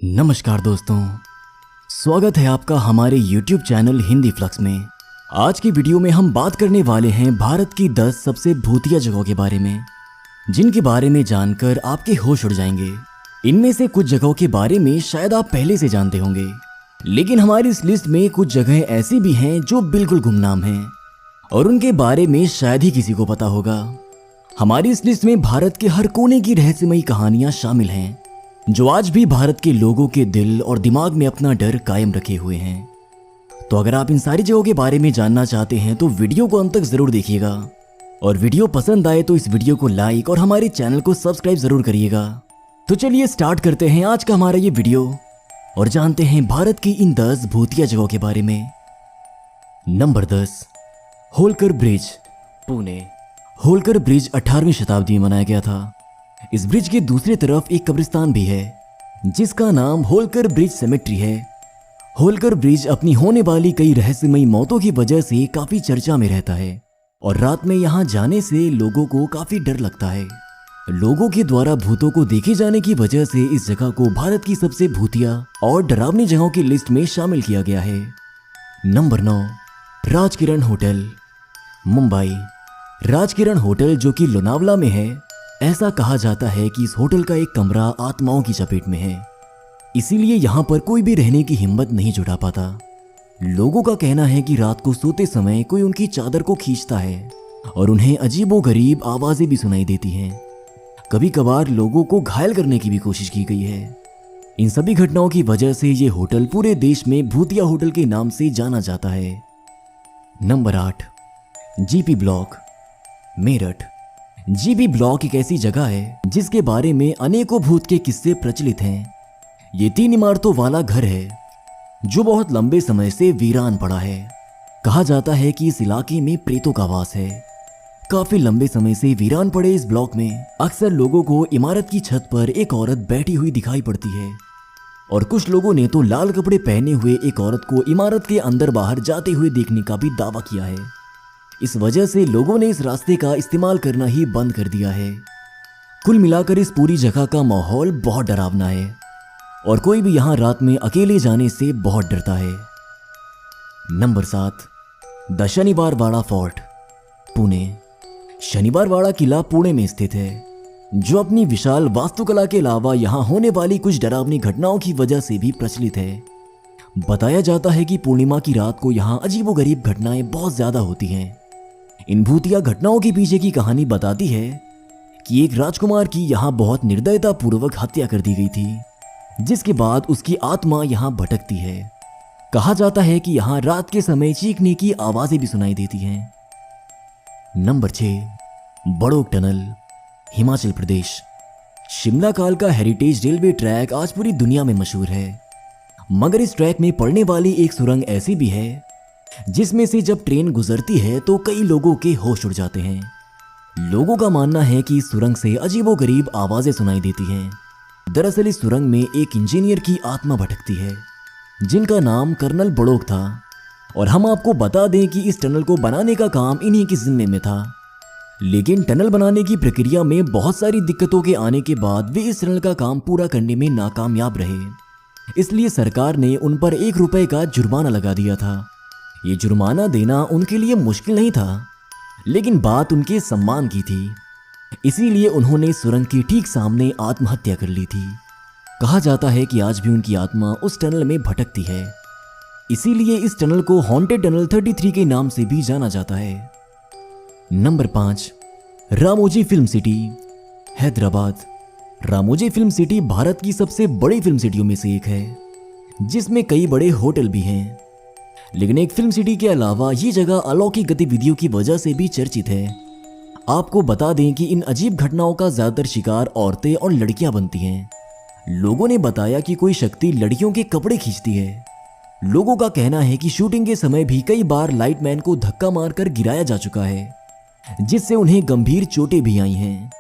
नमस्कार दोस्तों, स्वागत है आपका हमारे YouTube चैनल हिंदी फ्लक्स में। आज की वीडियो में हम बात करने वाले हैं भारत की 10 सबसे भूतिया जगहों के बारे में, जिनके बारे में जानकर आपके होश उड़ जाएंगे। इनमें से कुछ जगहों के बारे में शायद आप पहले से जानते होंगे, लेकिन हमारी इस लिस्ट में कुछ जगहें ऐसी भी हैं जो बिल्कुल गुमनाम हैं और उनके बारे में शायद ही किसी को पता होगा। हमारी इस लिस्ट में भारत के हर कोने की रहस्यमयी कहानियां शामिल हैं, जो आज भी भारत के लोगों के दिल और दिमाग में अपना डर कायम रखे हुए हैं। तो अगर आप इन सारी जगहों के बारे में जानना चाहते हैं तो वीडियो को अंत तक जरूर देखिएगा, और वीडियो पसंद आए तो इस वीडियो को लाइक और हमारे चैनल को सब्सक्राइब जरूर करिएगा। तो चलिए स्टार्ट करते हैं आज का हमारा ये वीडियो और जानते हैं भारत की इन 10 भूतिया जगहों के बारे में। Number 10, Holkar bridge, Pune. Holkar bridge 18वीं शताब्दी में बनाया गया था। इस ब्रिज के दूसरी तरफ एक कब्रिस्तान भी है, जिसका नाम होलकर ब्रिज सेमेट्री है। होलकर ब्रिज अपनी होने वाली कई रहस्यमयी मौतों की वजह से काफी चर्चा में रहता है और रात में यहाँ जाने से लोगों को काफी डर लगता है। लोगों के द्वारा भूतों को देखे जाने की वजह से इस जगह को भारत की सबसे भूतिया और डरावनी जगहों की लिस्ट में शामिल किया गया है। Number 9, Rajkiran hotel, Mumbai. Rajkiran hotel जो कि लोनावला में है, ऐसा कहा जाता है कि इस होटल का एक कमरा आत्माओं की चपेट में है, इसीलिए यहाँ पर कोई भी रहने की हिम्मत नहीं जुटा पाता। लोगों का कहना है कि रात को सोते समय कोई उनकी चादर को खींचता है और उन्हें अजीबोगरीब आवाजें भी सुनाई देती हैं। कभी कभार लोगों को घायल करने की भी कोशिश की गई है। इन सभी घटनाओं की वजह से ये होटल पूरे देश में भूतिया होटल के नाम से जाना जाता है। Number 8, GP block, Meerut. GP block एक ऐसी जगह है जिसके बारे में अनेकों भूत के किस्से प्रचलित हैं। ये 3 इमारतों वाला घर है जो बहुत लंबे समय से वीरान पड़ा है। कहा जाता है कि इस इलाके में प्रेतों का वास है। काफी लंबे समय से वीरान पड़े इस ब्लॉक में अक्सर लोगों को इमारत की छत पर एक औरत बैठी हुई दिखाई पड़ती है, और कुछ लोगों ने तो लाल कपड़े पहने हुए एक औरत को इमारत के अंदर बाहर जाते हुए देखने का भी दावा किया है। इस वजह से लोगों ने इस रास्ते का इस्तेमाल करना ही बंद कर दिया है। कुल मिलाकर इस पूरी जगह का माहौल बहुत डरावना है और कोई भी यहाँ रात में अकेले जाने से बहुत डरता है। Number 7, the Shaniwarwada fort, Pune. Shaniwarwada किला पुणे में स्थित है, जो अपनी विशाल वास्तुकला के अलावा यहाँ होने वाली कुछ डरावनी घटनाओं की वजह से भी प्रचलित है। बताया जाता है कि पूर्णिमा की रात को यहाँ अजीबोगरीब घटनाएं बहुत ज्यादा होती हैं। इन भूतिया घटनाओं के पीछे की कहानी बताती है कि एक राजकुमार की यहाँ बहुत निर्दयता पूर्वक हत्या कर दी गई थी, जिसके बाद उसकी आत्मा यहाँ भटकती है। कहा जाता है कि यहाँ रात के समय चीखने की आवाजें भी सुनाई देती हैं। Number 6, Badok tunnel, Himachal Pradesh. शिमला काल का हेरिटेज रेलवे ट्रैक आज पूरी दुनिया में मशहूर है, मगर इस ट्रैक में पड़ने वाली एक सुरंग ऐसी भी है जिसमें से जब ट्रेन गुजरती है तो कई लोगों के होश उड़ जाते हैं। लोगों का मानना है कि इस सुरंग से अजीबोगरीब आवाजें सुनाई देती हैं। दरअसल इस सुरंग में एक इंजीनियर की आत्मा भटकती है, जिनका नाम कर्नल बड़ोक था, और हम आपको बता दें कि इस टनल को बनाने का काम इन्हीं के जिम्मे में था। लेकिन टनल बनाने की प्रक्रिया में बहुत सारी दिक्कतों के आने के बाद वे इस टनल का काम पूरा करने में नाकामयाब रहे। इसलिए सरकार ने उन पर 1 रुपए का जुर्माना लगा दिया था। ये जुर्माना देना उनके लिए मुश्किल नहीं था, लेकिन बात उनके सम्मान की थी, इसीलिए उन्होंने सुरंग के ठीक सामने आत्महत्या कर ली थी। कहा जाता है कि आज भी उनकी आत्मा उस टनल में भटकती है, इसीलिए इस टनल को हॉन्टेड टनल 33 के नाम से भी जाना जाता है। Number 5, Ramoji film city, Hyderabad. Ramoji film city Bharat की सबसे बड़ी फिल्म सिटियों में से एक है, जिसमें कई बड़े होटल भी हैं। लेकिन एक फिल्म सिटी के अलावा ये जगह अलौकिक गतिविधियों की वजह से भी चर्चित है। आपको बता दें कि इन अजीब घटनाओं का ज्यादातर शिकार औरतें और लड़कियां बनती हैं। लोगों ने बताया कि कोई शक्ति लड़कियों के कपड़े खींचती है। लोगों का कहना है कि शूटिंग के समय भी कई बार लाइटमैन को धक्का मारकर गिराया जा चुका है, जिससे उन्हें गंभीर चोटें भी आई हैं।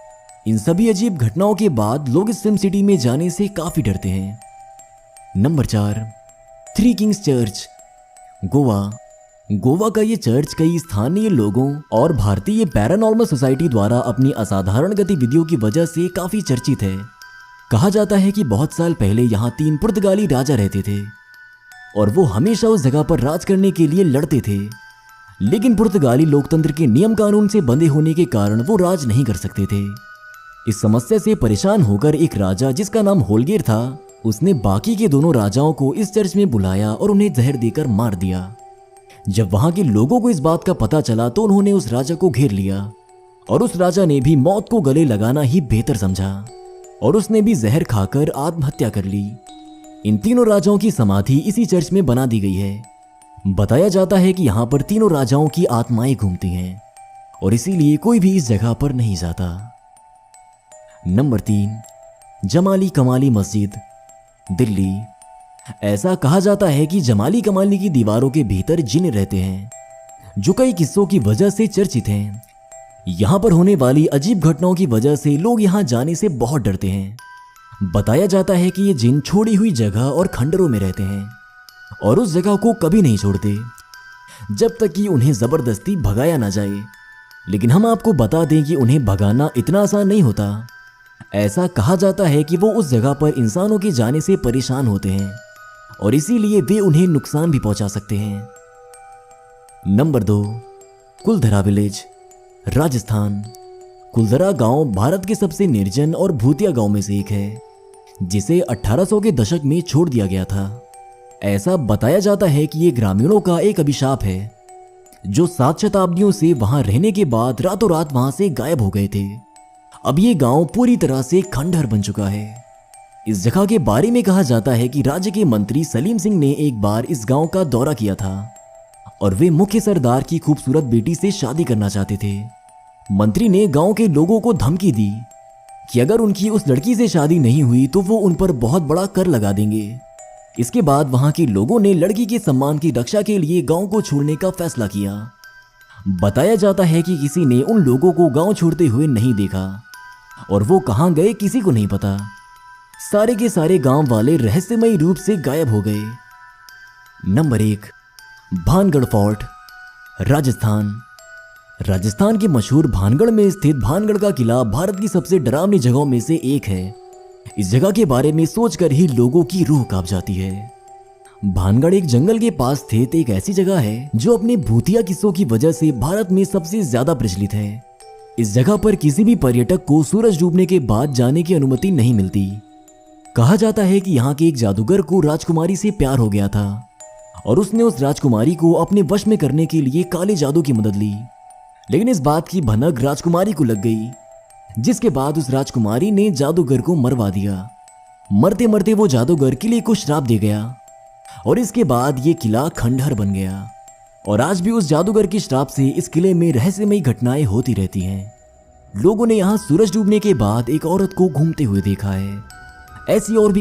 इन सभी अजीब घटनाओं के बाद लोग इस फिल्म सिटी में जाने से काफी डरते हैं। Number 4, three Kings church, Goa. Goa का ये चर्च कई स्थानीय लोगों और भारतीय पैरानॉर्मल सोसाइटी द्वारा अपनी असाधारण गतिविधियों की वजह से काफी चर्चित है। कहा जाता है कि बहुत साल पहले यहाँ 3 पुर्तगाली राजा रहते थे और वो हमेशा उस जगह पर राज करने के लिए लड़ते थे। लेकिन पुर्तगाली लोकतंत्र के नियम कानून से बंधे होने के कारण वो राज नहीं कर सकते थे। इस समस्या से परेशान होकर एक राजा जिसका नाम होलगेर था, उसने बाकी के दोनों राजाओं को इस चर्च में बुलाया और उन्हें जहर देकर मार दिया। जब वहां के लोगों को इस बात का पता चला तो उन्होंने उस राजा को घेर लिया और उस राजा ने भी मौत को गले लगाना ही बेहतर समझा और उसने भी जहर खाकर आत्महत्या कर ली। इन तीनों राजाओं की समाधि इसी चर्च में बना दी गई है। बताया जाता है कि यहाँ पर तीनों राजाओं की आत्माएं घूमती हैं और इसीलिए कोई भी इस जगह पर नहीं जाता। नंबर 3, जमाली कमाली मस्जिद, दिल्ली। ऐसा कहा जाता है कि जमाली कमाली की दीवारों के भीतर जिन रहते हैं जो कई किस्सों की वजह से चर्चित हैं। यहाँ पर होने वाली अजीब घटनाओं की वजह से लोग यहाँ जाने से बहुत डरते हैं। बताया जाता है कि ये जिन छोड़ी हुई जगह और खंडरों में रहते हैं और उस जगह को कभी नहीं छोड़ते जब तक कि उन्हें जबरदस्ती भगाया ना जाए। लेकिन हम आपको बता दें कि उन्हें भगाना इतना आसान नहीं होता। ऐसा कहा जाता है कि वो उस जगह पर इंसानों के जाने से परेशान होते हैं और इसीलिए वे उन्हें नुकसान भी पहुंचा सकते हैं। Number 2, Kuldhara village, Rajasthan. कुलधरा गांव भारत के सबसे निर्जन और भूतिया गांव में से एक है जिसे 1800 के दशक में छोड़ दिया गया था। ऐसा बताया जाता है कि ये ग्रामीणों का एक अभिशाप है जो 7 शताब्दियों से वहां रहने के बाद रातों रात वहां से गायब हो गए थे। अब ये गांव पूरी तरह से खंडहर बन चुका है। इस जगह के बारे में कहा जाता है कि राज्य के मंत्री सलीम सिंह ने एक बार इस गांव का दौरा किया था और वे मुख्य सरदार की खूबसूरत बेटी से शादी करना चाहते थे। मंत्री ने गांव के लोगों को धमकी दी कि अगर उनकी उस लड़की से शादी नहीं हुई तो वो उन पर बहुत बड़ा कर लगा देंगे। इसके बाद वहां के लोगों ने लड़की के सम्मान की रक्षा के लिए गांव को छोड़ने का फैसला किया। बताया जाता है कि किसी ने उन लोगों को गांव छोड़ते हुए नहीं देखा और वो कहां गए किसी को नहीं पता। सारे के सारे गांव वाले रहस्यमयी रूप से गायब हो गए। Number 1, Bhangarh fort, Rajasthan. राजस्थान के मशहूर भानगढ़ में स्थित भानगढ़ का किला भारत की सबसे डरावनी जगहों में से एक है। इस जगह के बारे में सोचकर ही लोगों की रूह कांप जाती है। भानगढ़ एक जंगल के पास स्थित एक ऐसी जगह है जो अपने भूतिया किस्सों की वजह से भारत में सबसे ज्यादा प्रचलित है। इस जगह पर किसी भी पर्यटक को सूरज डूबने के बाद जाने की अनुमति नहीं मिलती। कहा जाता है कि यहाँ के एक जादूगर को राजकुमारी से प्यार हो गया था और उसने उस राजकुमारी को अपने वश में करने के लिए काले जादू की मदद ली। लेकिन इस बात की भनक राजकुमारी को लग गई, जिसके बाद उस राजकुमारी ने जादूगर को मरवा दिया। मरते मरते वो जादूगर किले को श्राप दे गया और इसके बाद ये किला खंडहर बन गया और आज भी उस जादूगर के श्राप से इस किले में रहस्यमयी घटनाएं होती रहती हैं। लोगों ने यहाँ सूरज डूबने के बाद एक औरत को घूमते हुए देखा है। ऐसी और भी